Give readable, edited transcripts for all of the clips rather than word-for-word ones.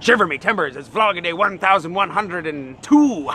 Shiver me timbers, it's vlog day 1102.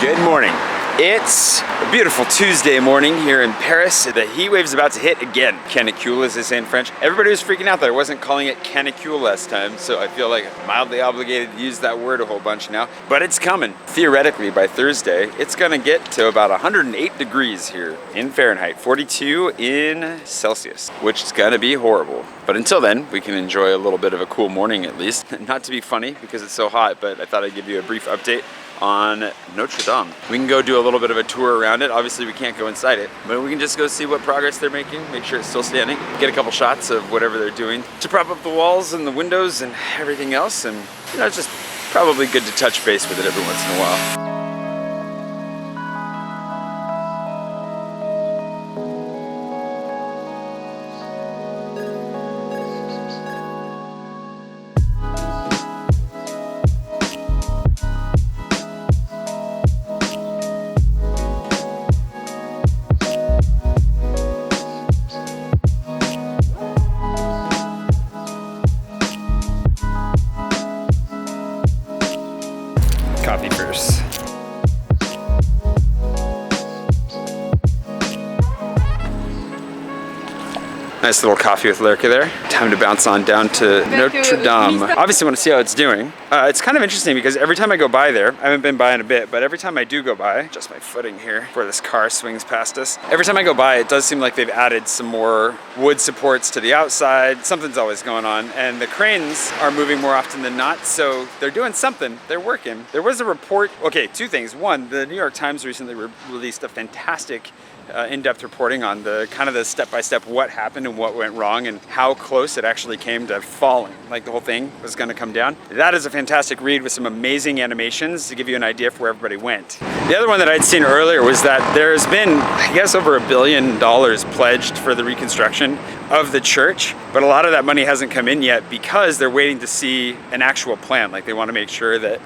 Good morning. It's a beautiful Tuesday morning here in Paris. The heat wave's about to hit again. Canicule, as they say in French. Everybody was freaking out that I wasn't calling it canicule last time, so I feel like mildly obligated to use that word a whole bunch now. But it's coming. Theoretically, by Thursday, it's gonna get to about 108 degrees here in Fahrenheit, 42 in Celsius, which is gonna be horrible. But until then, we can enjoy a little bit of a cool morning at least. Not to be funny because it's so hot, but I thought I'd give you a brief update on Notre Dame. We can go do a little bit of a tour around it. Obviously we can't go inside it, but we can just go see what progress they're making, make sure it's still standing, get a couple shots of whatever they're doing to prop up the walls and the windows and everything else. And you know, it's just probably good to touch base with it every once in a while. Coffee first. Nice little coffee with Lurka there. Time to bounce on down to Notre Dame. Obviously want to see how it's doing. It's kind of interesting because every time I go by there, I haven't been by in a bit, but every time I do go by, just my footing here before this car swings past us. Every time I go by, it does seem like they've added some more wood supports to the outside. Something's always going on. And the cranes are moving more often than not, so they're doing something. They're working. There was a report, okay, two things. One, the New York Times recently released a fantastic in-depth reporting on the kind of the step-by-step what happened and what went wrong and how close it actually came to falling. Like the whole thing was going to come down. That is a fantastic read with some amazing animations to give you an idea for where everybody went. The other one that I'd seen earlier was that there's been, I guess, over $1 billion pledged for the reconstruction of the church, but a lot of that money hasn't come in yet because they're waiting to see an actual plan. Like they want to make sure that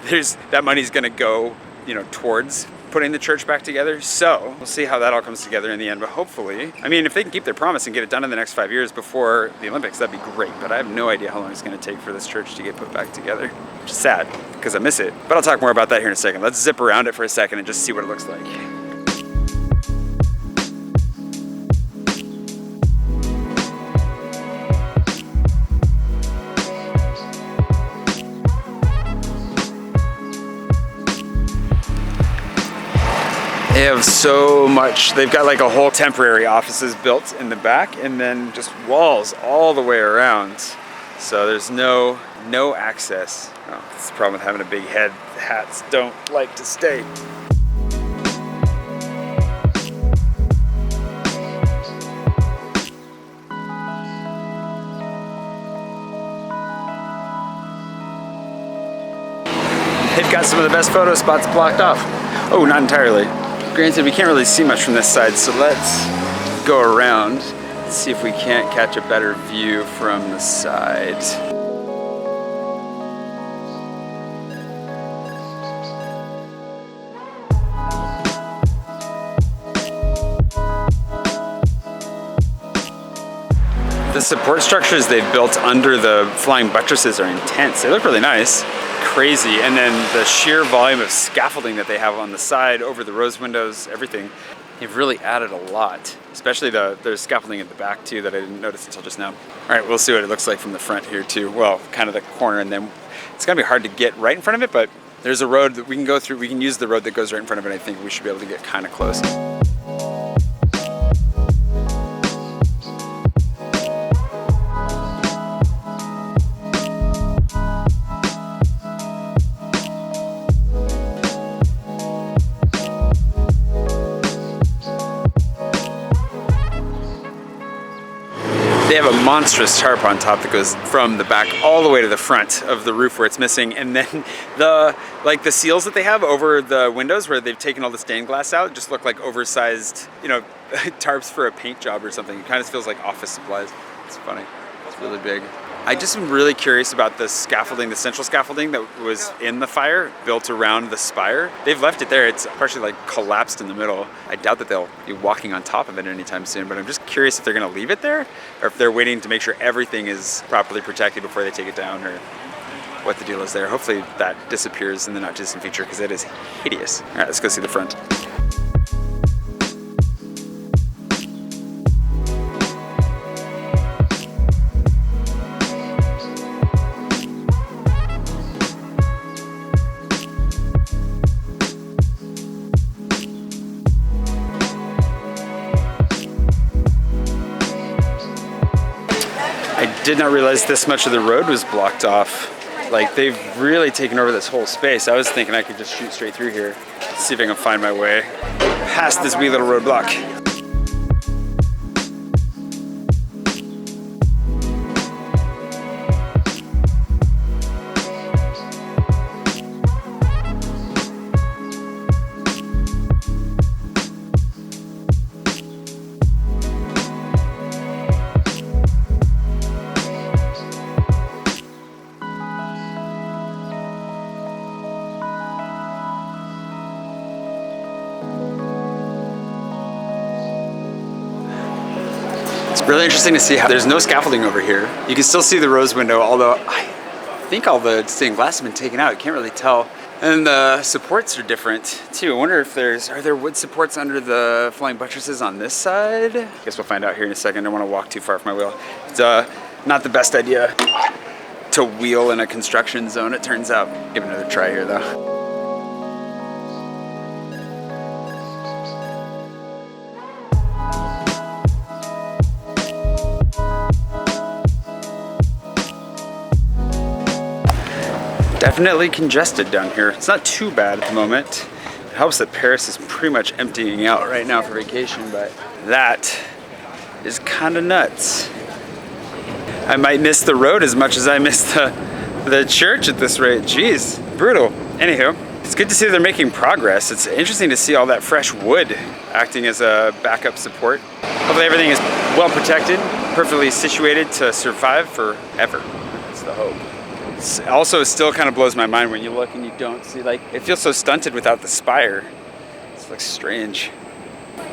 that money's going to go, you know, towards putting the church back together. So we'll see how that all comes together in the end, but hopefully, I mean, if they can keep their promise and get it done in the next 5 years before the Olympics, that'd be great, but I have no idea how long it's going to take for this church to get put back together, which is sad because I miss it, but I'll talk more about that here in a second. Let's zip around it for a second and just see what it looks like. They have so much. They've got like a whole temporary offices built in the back and then just walls all the way around. So there's no access. Oh, that's the problem with having a big head. The hats don't like to stay. They've got some of the best photo spots blocked off. Oh, not entirely. Granted, we can't really see much from this side, so let's go around and see if we can't catch a better view from the side. The support structures they've built under the flying buttresses are intense. They look really nice. Crazy. And then the sheer volume of scaffolding that they have on the side over the rose windows, everything. They've really added a lot, especially there's scaffolding at the back too that I didn't notice until just now. All right, we'll see what it looks like from the front here too. Well, kind of the corner, and then it's gonna be hard to get right in front of it, but there's a road that we can go through. We can use the road that goes right in front of it. I think we should be able to get kind of close. They have a monstrous tarp on top that goes from the back all the way to the front of the roof where it's missing, and then the seals that they have over the windows where they've taken all the stained glass out just look like oversized, you know, tarps for a paint job or something. It kind of feels like office supplies. It's funny. It's really big. I just am really curious about the scaffolding, the central scaffolding that was in the fire, built around the spire. They've left it there. It's partially like collapsed in the middle. I doubt that they'll be walking on top of it anytime soon, but I'm just curious if they're gonna leave it there or if they're waiting to make sure everything is properly protected before they take it down, or what the deal is there. Hopefully that disappears in the not distant future because it is hideous. All right, let's go see the front. I did not realize this much of the road was blocked off. Like, they've really taken over this whole space. I was thinking I could just shoot straight through here. See if I can find my way past this wee little roadblock. Really interesting to see how there's no scaffolding over here. You can still see the rose window, although I think all the stained glass has been taken out. I can't really tell. And the supports are different too. I wonder if are there wood supports under the flying buttresses on this side? I guess we'll find out here in a second. I don't want to walk too far from my wheel. It's not the best idea to wheel in a construction zone, it turns out. Give it another try here though. Definitely congested down here. It's not too bad at the moment. It helps that Paris is pretty much emptying out right now for vacation, but that is kind of nuts. I might miss the road as much as I miss the church at this rate. Jeez, brutal. Anywho, it's good to see they're making progress. It's interesting to see all that fresh wood acting as a backup support. Hopefully everything is well protected, perfectly situated to survive forever. That's the hope. Also, still kind of blows my mind when you look and you don't see, like, it feels so stunted without the spire. It looks strange.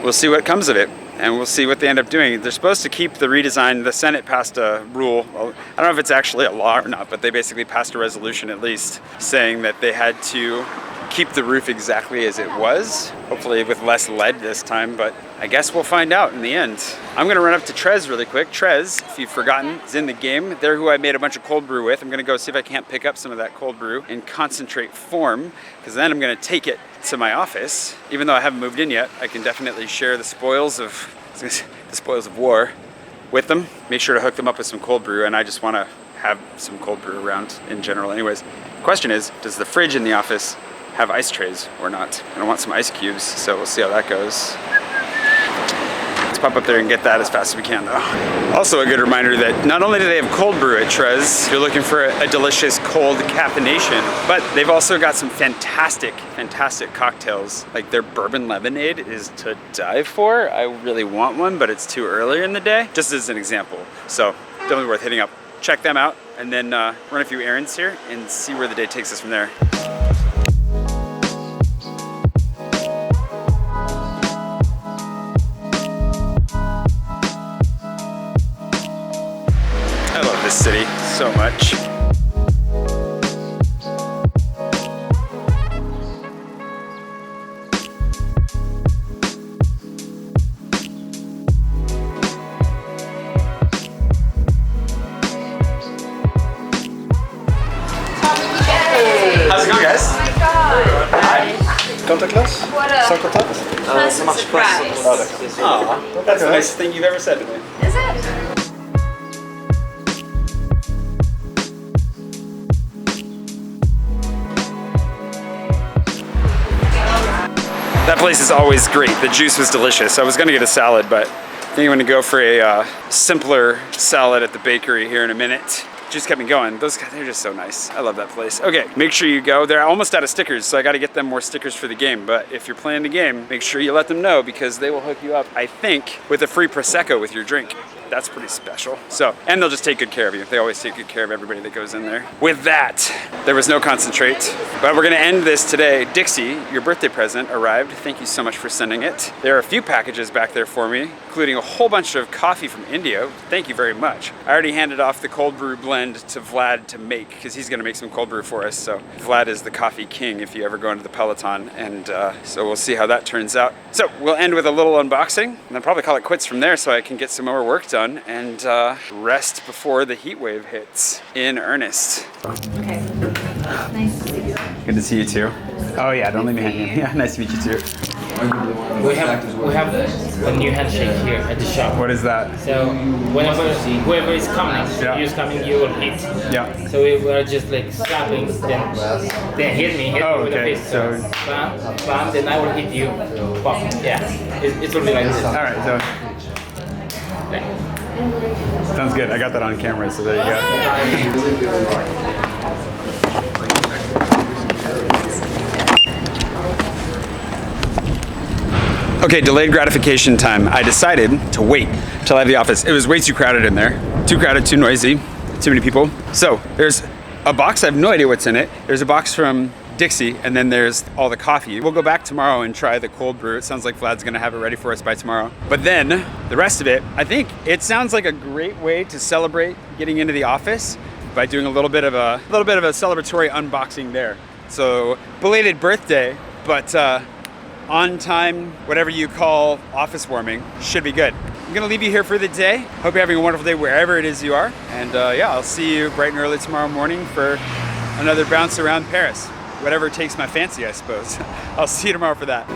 We'll see what comes of it, and we'll see what they end up doing. They're supposed to keep the redesign. The Senate passed a rule. Well, I don't know if it's actually a law or not, but they basically passed a resolution at least saying that they had to keep the roof exactly as it was, hopefully with less lead this time, but I guess we'll find out in the end. I'm gonna run up to Trez really quick. Trez, if you've forgotten, is in the game. They're who I made a bunch of cold brew with. I'm gonna go see if I can't pick up some of that cold brew in concentrate form, because then I'm gonna take it to my office. Even though I haven't moved in yet, I can definitely share the spoils of war with them. Make sure to hook them up with some cold brew, and I just wanna have some cold brew around in general anyways. The question is, does the fridge in the office have ice trays or not? And I want some ice cubes, so we'll see how that goes. Let's pop up there and get that as fast as we can though. Also a good reminder that not only do they have cold brew at Trez, if you're looking for a delicious cold caffeination, but they've also got some fantastic cocktails. Like their bourbon lemonade is to die for. I really want one, but it's too early in the day, just as an example. So definitely worth hitting up. Check them out and then run a few errands here and see where the day takes us from there. I love this city so much. How's it going, guys? Oh my god! Hi. Contactless? What a Sans contact? pleasant surprise. Oh, that's the nicest thing you've ever said to me. Is it? That place is always great. The juice was delicious. I was gonna get a salad, but I think I'm gonna go for a simpler salad at the bakery here in a minute. Just kept me going. Those guys, they're just so nice. I love that place. Okay, make sure you go. They're almost out of stickers, so I gotta get them more stickers for the game. But if you're playing the game, make sure you let them know because they will hook you up, I think, with a free Prosecco with your drink. That's pretty special. So, and they'll just take good care of you. They always take good care of everybody that goes in there. With that, there was no concentrate, but we're gonna end this today. Dixie, your birthday present arrived. Thank you so much for sending it. There are a few packages back there for me, including a whole bunch of coffee from India. Thank you very much. I already handed off the cold brew blend to Vlad to make, because he's gonna make some cold brew for us. So Vlad is the coffee king if you ever go into the Peloton, and so we'll see how that turns out. So we'll end with a little unboxing, and then probably call it quits from there so I can get some more work done and rest before the heat wave hits in earnest. Okay. Nice to see you. Good to see you too. Oh yeah, don't leave me hanging. Yeah, nice to meet you too. We have a new handshake here at the shop. What is that? So whenever whoever is coming, who's coming, you will hit. Yeah. So we were just like slapping, then hit me with a fist. So bam, bam, then I will hit you. Pop. Yeah. It will be like this. all right, so sounds good. I got that on camera, so there you go. Okay, delayed gratification time. I decided to wait till I have the office. It was way too crowded in there. Too crowded, too noisy, too many people. So there's a box, I have no idea what's in it. There's a box from Dixie, and then there's all the coffee. We'll go back tomorrow and try the cold brew. It sounds like Vlad's gonna have it ready for us by tomorrow. But then the rest of it, I think it sounds like a great way to celebrate getting into the office by doing a little bit of a celebratory unboxing there. So belated birthday, but on time, whatever you call office warming, should be good. I'm gonna leave you here for the day. Hope you're having a wonderful day wherever it is you are. And yeah, I'll see you bright and early tomorrow morning for another bounce around Paris. Whatever takes my fancy, I suppose. I'll see you tomorrow for that.